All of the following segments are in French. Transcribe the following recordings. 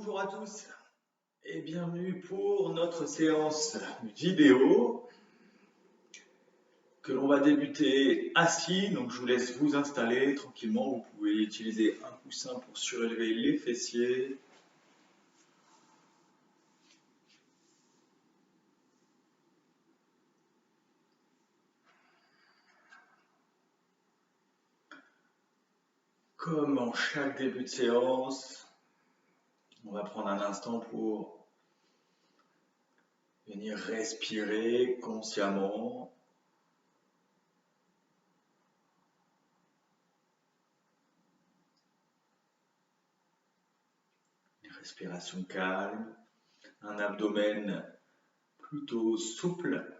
Bonjour à tous et bienvenue pour notre séance vidéo que l'on va débuter assis. Donc je vous laisse vous installer tranquillement. Vous pouvez utiliser un coussin pour surélever les fessiers. Comme en chaque début de séance, on va prendre un instant pour venir respirer consciemment. Une respiration calme, un abdomen plutôt souple.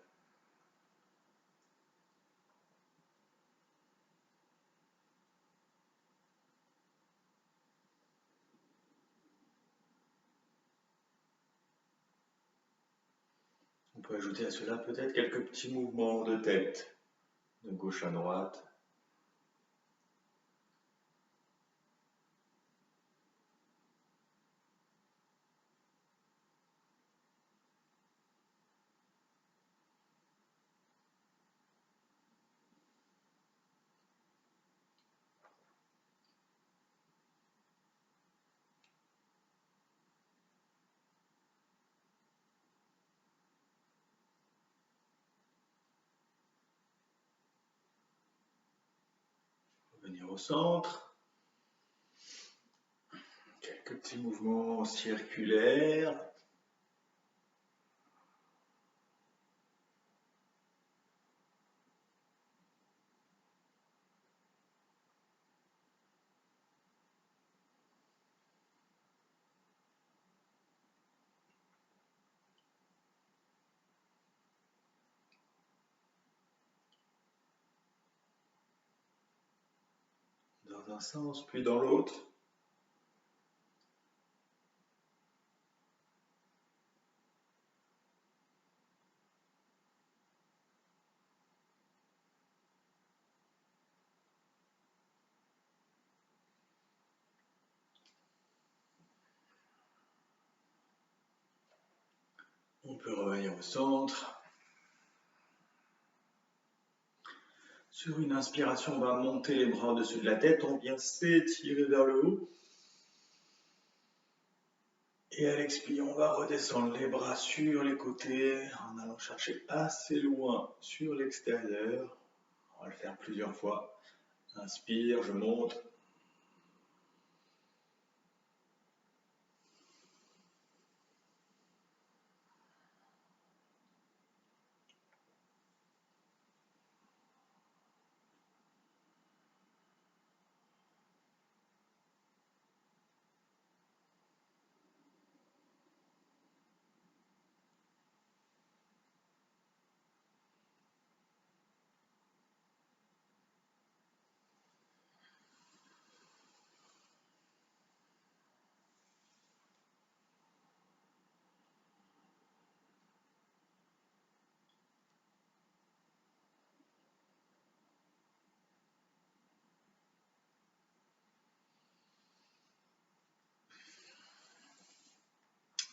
On peut ajouter à cela peut-être quelques petits mouvements de tête, de gauche à droite. Revenir au centre. Quelques petits mouvements circulaires. Dans un sens, puis dans l'autre. On peut revenir au centre. Sur une inspiration, on va monter les bras au-dessus de la tête. On vient s'étirer vers le haut. Et à l'expire, on va redescendre les bras sur les côtés en allant chercher assez loin sur l'extérieur. On va le faire plusieurs fois. Inspire, je monte.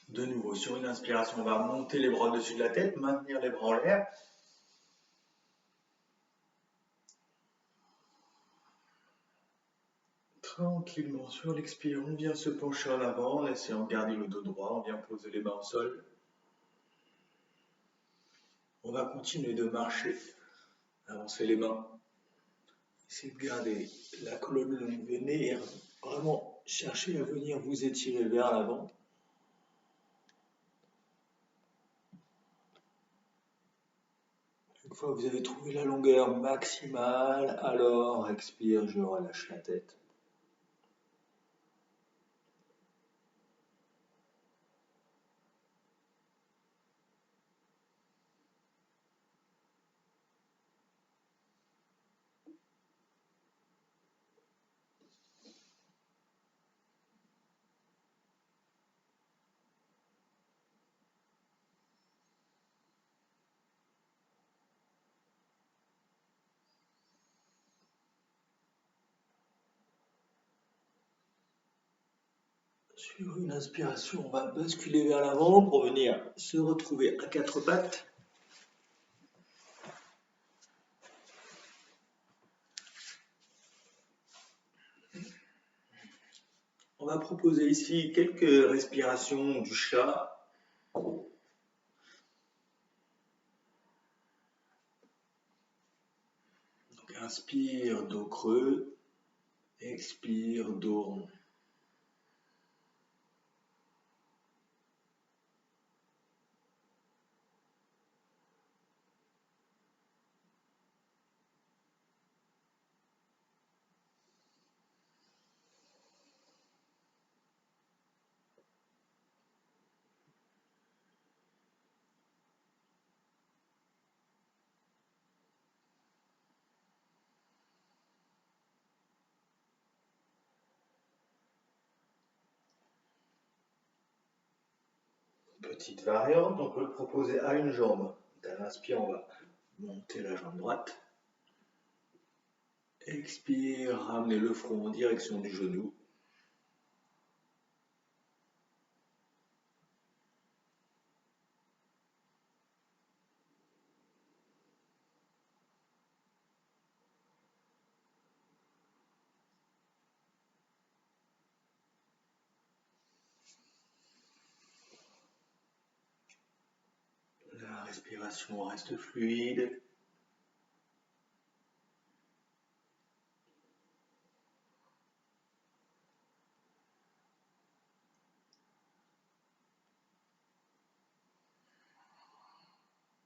De nouveau, sur une inspiration, on va monter les bras au-dessus de la tête, maintenir les bras en l'air. Tranquillement, sur l'expire, on vient se pencher en avant en essayant de garder le dos droit. On vient poser les mains au sol. On va continuer de marcher, avancer les mains. Essayez de garder la colonne longue, venir vraiment chercher à venir vous étirer vers l'avant. Une fois que vous avez trouvé la longueur maximale, alors expire, je relâche la tête. Sur une inspiration, on va basculer vers l'avant pour venir se retrouver à quatre pattes. On va proposer ici quelques respirations du chat. Donc, inspire, dos creux. Expire, dos rond. Petite variante, on peut le proposer à une jambe. À l'inspire, on va monter la jambe droite. Expire, ramener le front en direction du genou. La respiration reste fluide.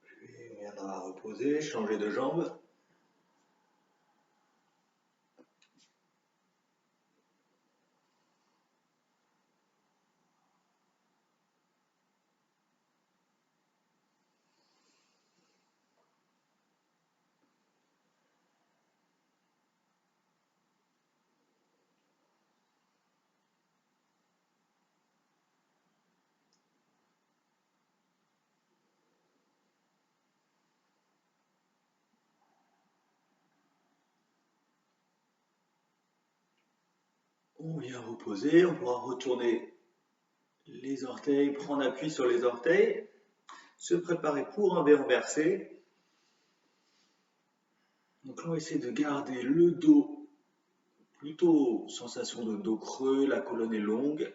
Puis on viendra reposer, changer de jambe. On vient reposer, on pourra retourner les orteils, prendre appui sur les orteils, se préparer pour un V renversé. Donc là, on va essayer de garder le dos, plutôt sensation de dos creux, la colonne est longue.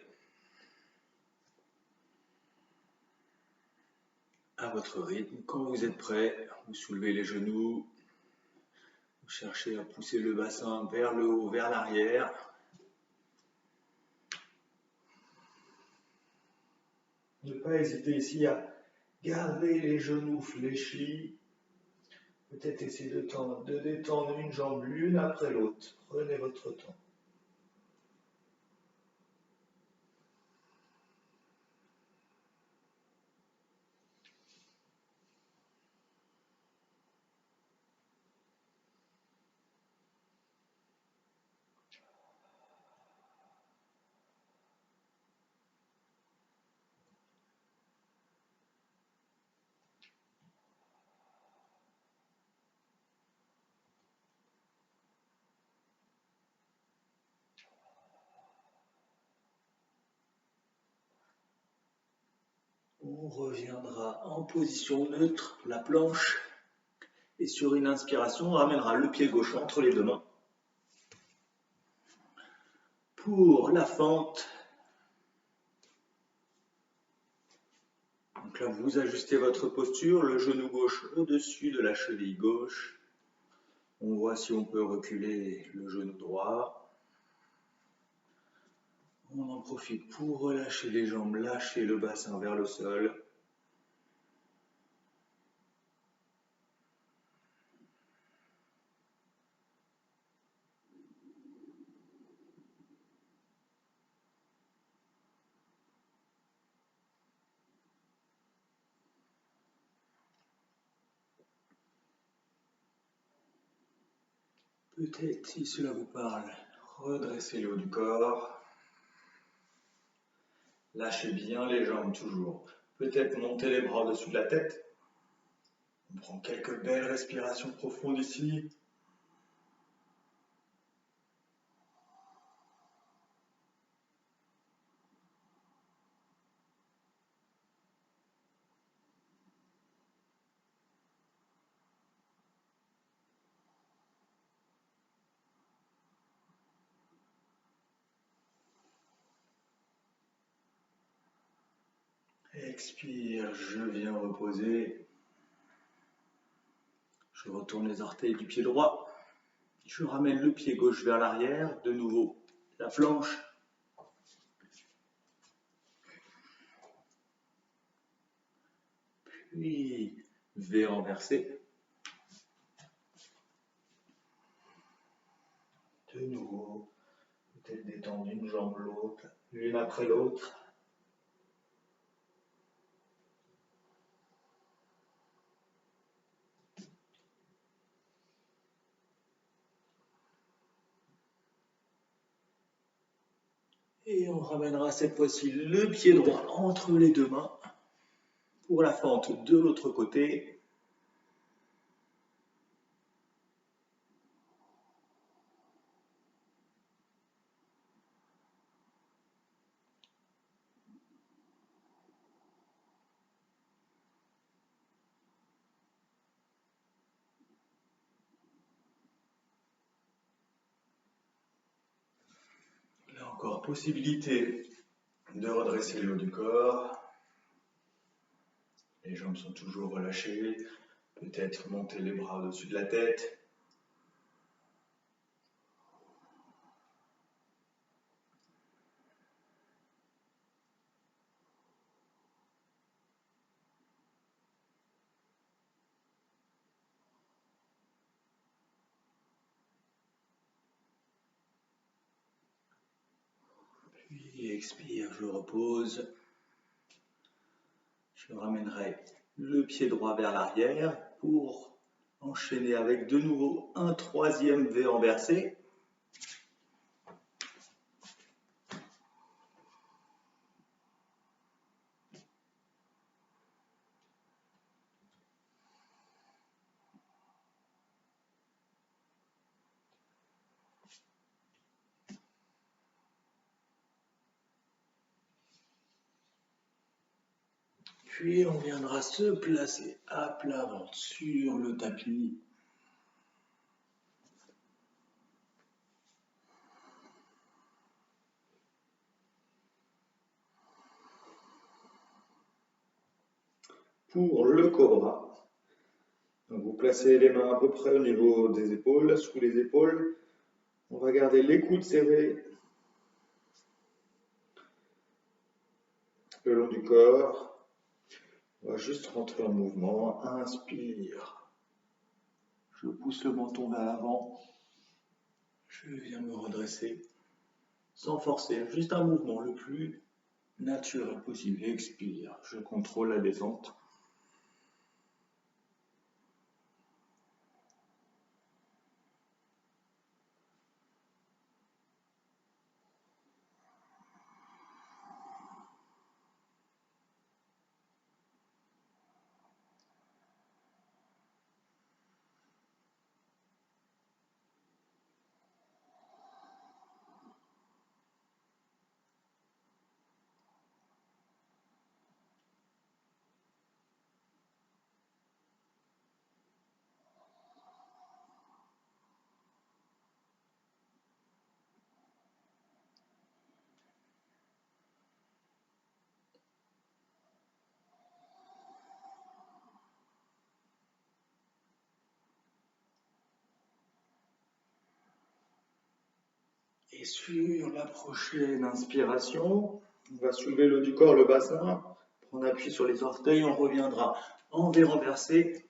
À votre rythme, quand vous êtes prêt, vous soulevez les genoux, vous cherchez à pousser le bassin vers le haut, vers l'arrière. Ne pas hésiter ici à garder les genoux fléchis. Peut-être essayer de détendre une jambe l'une après l'autre. Prenez votre temps. On reviendra en position neutre, la planche, et sur une inspiration, on ramènera le pied gauche entre les deux mains. Pour la fente, donc là vous ajustez votre posture, le genou gauche au-dessus de la cheville gauche. On voit si on peut reculer le genou droit. On en profite pour relâcher les jambes, lâcher le bassin vers le sol. Peut-être, si cela vous parle, redressez le haut du corps. Lâchez bien les jambes toujours. Peut-être monter les bras au-dessus de la tête. On prend quelques belles respirations profondes ici. Expire, je viens reposer. Je retourne les orteils du pied droit. Je ramène le pied gauche vers l'arrière. De nouveau, la planche. Puis, V renversé. De nouveau, peut-être détendre une jambe l'autre, l'une après l'autre. Et on ramènera cette fois-ci le pied droit entre les deux mains pour la fente de l'autre côté. Là encore, possibilité de redresser le haut du corps. Les jambes sont toujours relâchées. Peut-être monter les bras au-dessus de la tête. Puis expire, je repose. Je ramènerai le pied droit vers l'arrière pour enchaîner avec de nouveau un troisième V renversé. Puis on viendra se placer à plat ventre sur le tapis. Pour le cobra, donc vous placez les mains à peu près au niveau des épaules, sous les épaules. On va garder les coudes serrés le long du corps. On va juste rentrer en mouvement. Inspire. Je pousse le menton vers l'avant. Je viens me redresser sans forcer, juste un mouvement le plus naturel possible. Expire. Je contrôle la descente. Et sur la prochaine inspiration, on va soulever le haut du corps, le bassin, prendre appui sur les orteils, on reviendra en V renversé.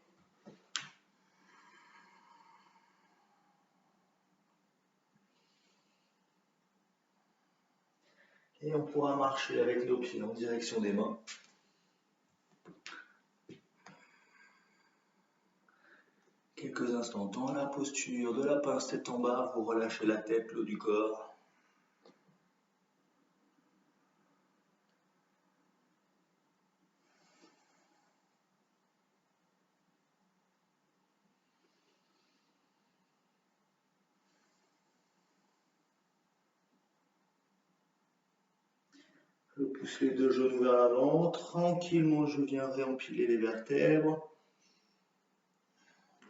Et on pourra marcher avec nos pieds en direction des mains. Quelques instants dans la posture de la pince tête en bas, vous relâchez la tête, le haut du corps. Je pousse les deux genoux vers l'avant, tranquillement je viens réempiler les vertèbres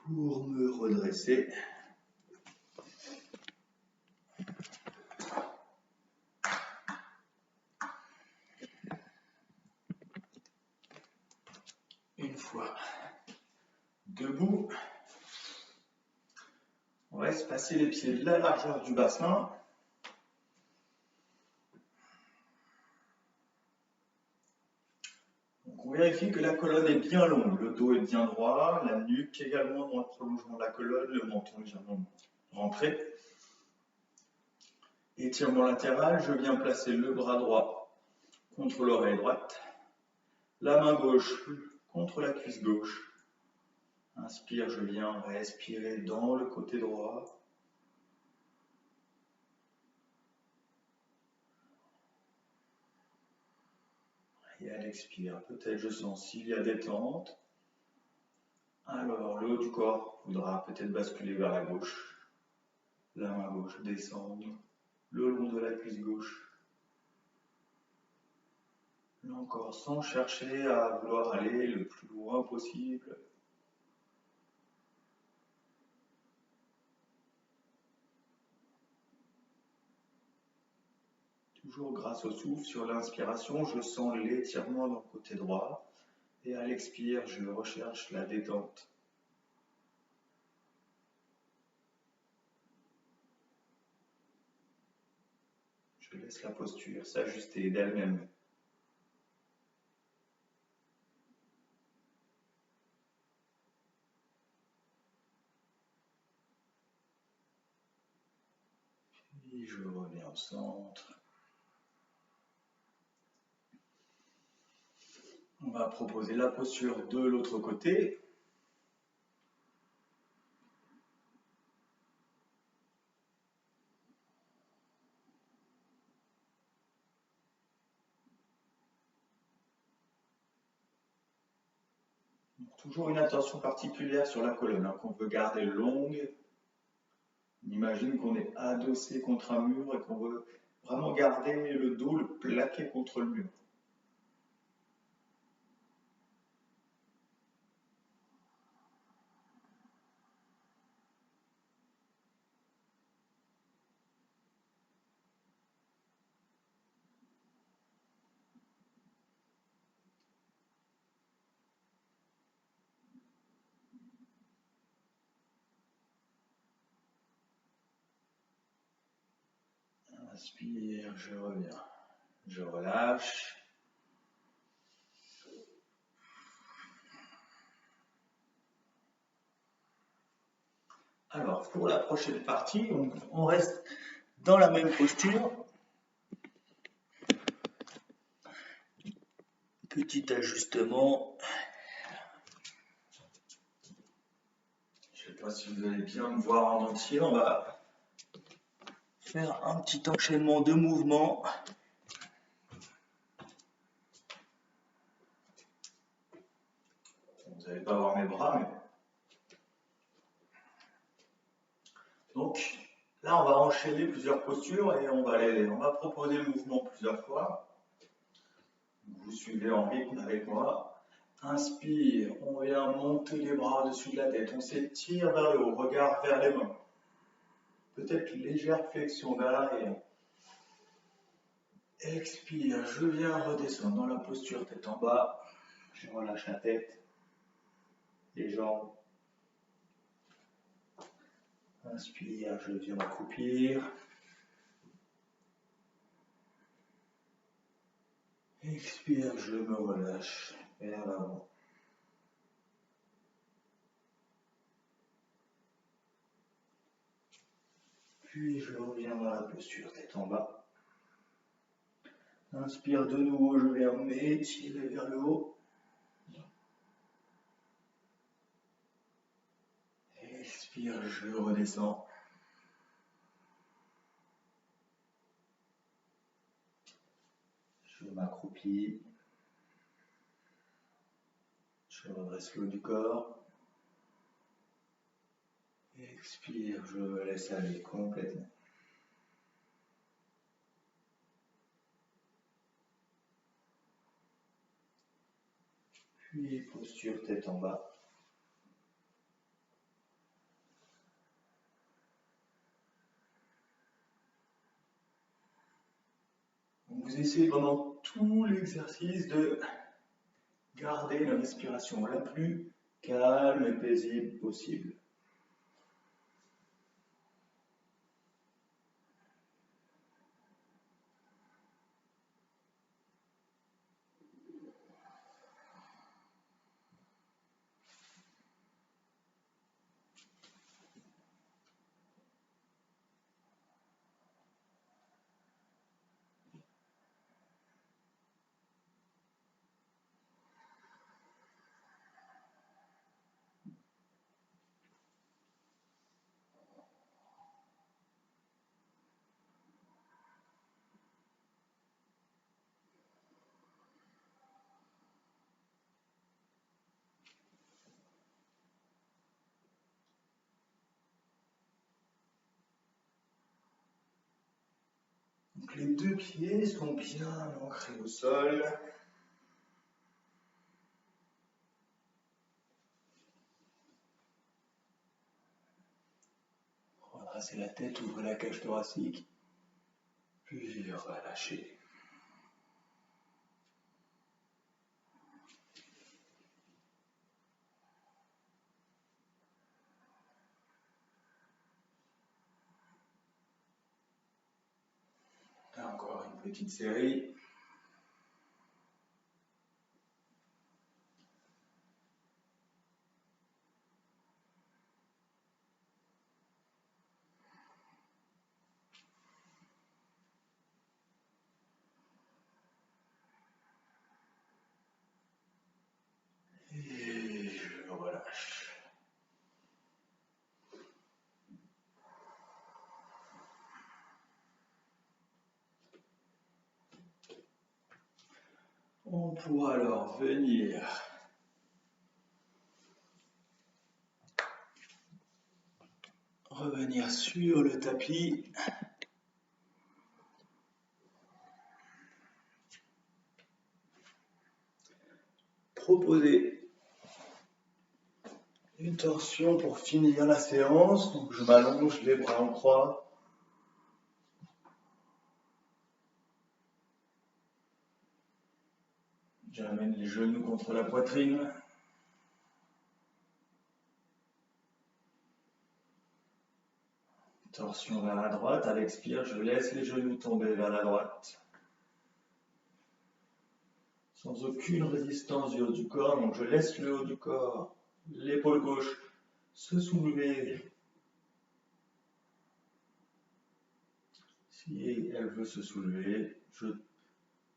pour me redresser. fois debout. On va espacer les pieds de la largeur du bassin. Donc on vérifie que la colonne est bien longue, le dos est bien droit, la nuque également dans le prolongement de la colonne, le menton légèrement rentré. Étirement latéral, je viens placer le bras droit contre l'oreille droite, la main gauche contre la cuisse gauche. Inspire, je viens respirer dans le côté droit. Et à l'expire, peut-être je sens s'il y a détente. Alors le haut du corps voudra peut-être basculer vers la gauche. La main gauche descendre le long de la cuisse gauche. Là encore, sans chercher à vouloir aller le plus loin possible. Toujours grâce au souffle, sur l'inspiration, je sens l'étirement dans le côté droit. Et à l'expire, je recherche la détente. Je laisse la posture s'ajuster d'elle-même. Et je reviens au centre. On va proposer la posture de l'autre côté. Toujours une attention particulière sur la colonne, qu'on veut garder longue. On imagine qu'on est adossé contre un mur et qu'on veut vraiment garder le dos, le plaquer contre le mur. Inspire, je reviens. Je relâche. Alors, pour la prochaine partie, on reste dans la même posture. Petit ajustement. Je ne sais pas si vous allez bien me voir en entier. On va faire un petit enchaînement de mouvements. Vous n'allez pas voir mes bras, mais... Donc, là, on va enchaîner plusieurs postures et on va proposer le mouvement plusieurs fois. Vous suivez en rythme avec moi. Inspire, on vient monter les bras au-dessus de la tête. On s'étire vers le haut, regard vers les mains. Peut-être une légère flexion vers l'arrière. Expire, je viens redescendre dans la posture tête en bas. Je relâche la tête, les jambes. Inspire, je viens m'accroupir. Expire, je me relâche vers l'avant. Puis je reviens dans la posture tête en bas. Inspire de nouveau, je viens m'étirer vers le haut. Expire, je redescends. Je m'accroupis. Je redresse le haut du corps. Expire, je me laisse aller complètement. Puis posture tête en bas. Vous essayez pendant tout l'exercice de Gardez une respiration la plus calme et paisible possible. Donc les deux pieds sont bien ancrés au sol. Redressez la tête, ouvrez la cage thoracique, puis relâchez. Là encore une petite série. Et je relâche. On pourra alors venir revenir sur le tapis. Proposer une torsion pour finir la séance. Donc je m'allonge, les bras en croix. J'amène les genoux contre la poitrine. Torsion vers la droite. À l'expire, je laisse les genoux tomber vers la droite. Sans aucune résistance du haut du corps, donc je laisse le haut du corps, l'épaule gauche se soulever. Si elle veut se soulever,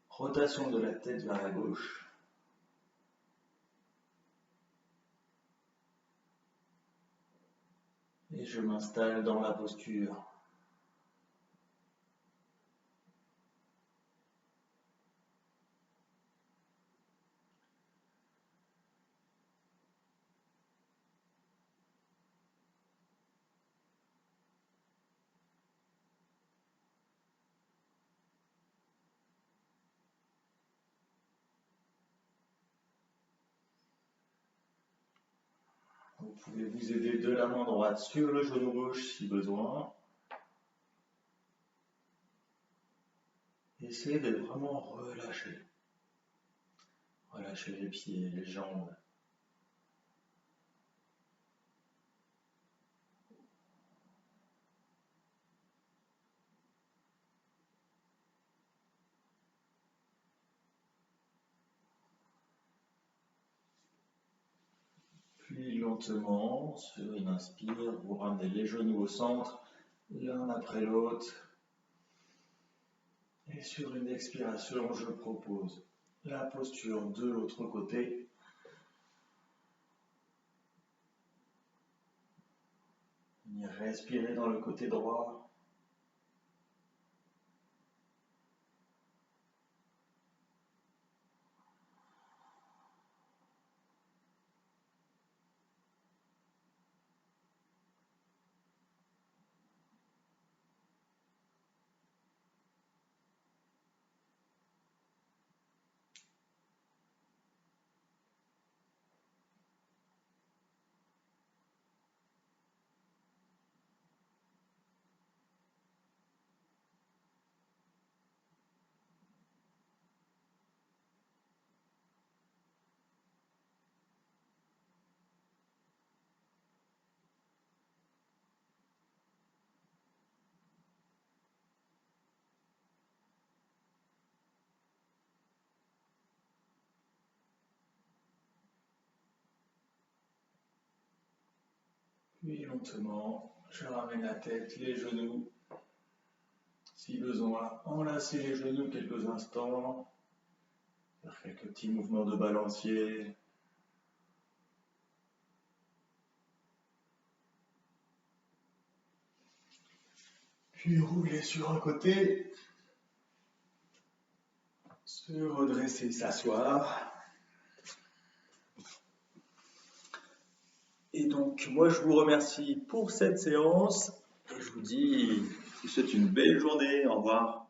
rotation de la tête vers la gauche. Et je m'installe dans la posture. Vous pouvez vous aider de la main droite sur le genou gauche si besoin. Essayez de vraiment relâcher. Relâchez les pieds, les jambes. Puis lentement, sur une inspire, vous ramenez les genoux au centre, l'un après l'autre. Et sur une expiration, je propose la posture de l'autre côté. Respirez dans le côté droit. Puis lentement, je ramène la tête, les genoux. Si besoin, enlacer les genoux quelques instants. Faire quelques petits mouvements de balancier. Puis rouler sur un côté. Se redresser, s'asseoir. Et donc, moi, je vous remercie pour cette séance et je vous dis, je vous souhaite une belle journée. Au revoir.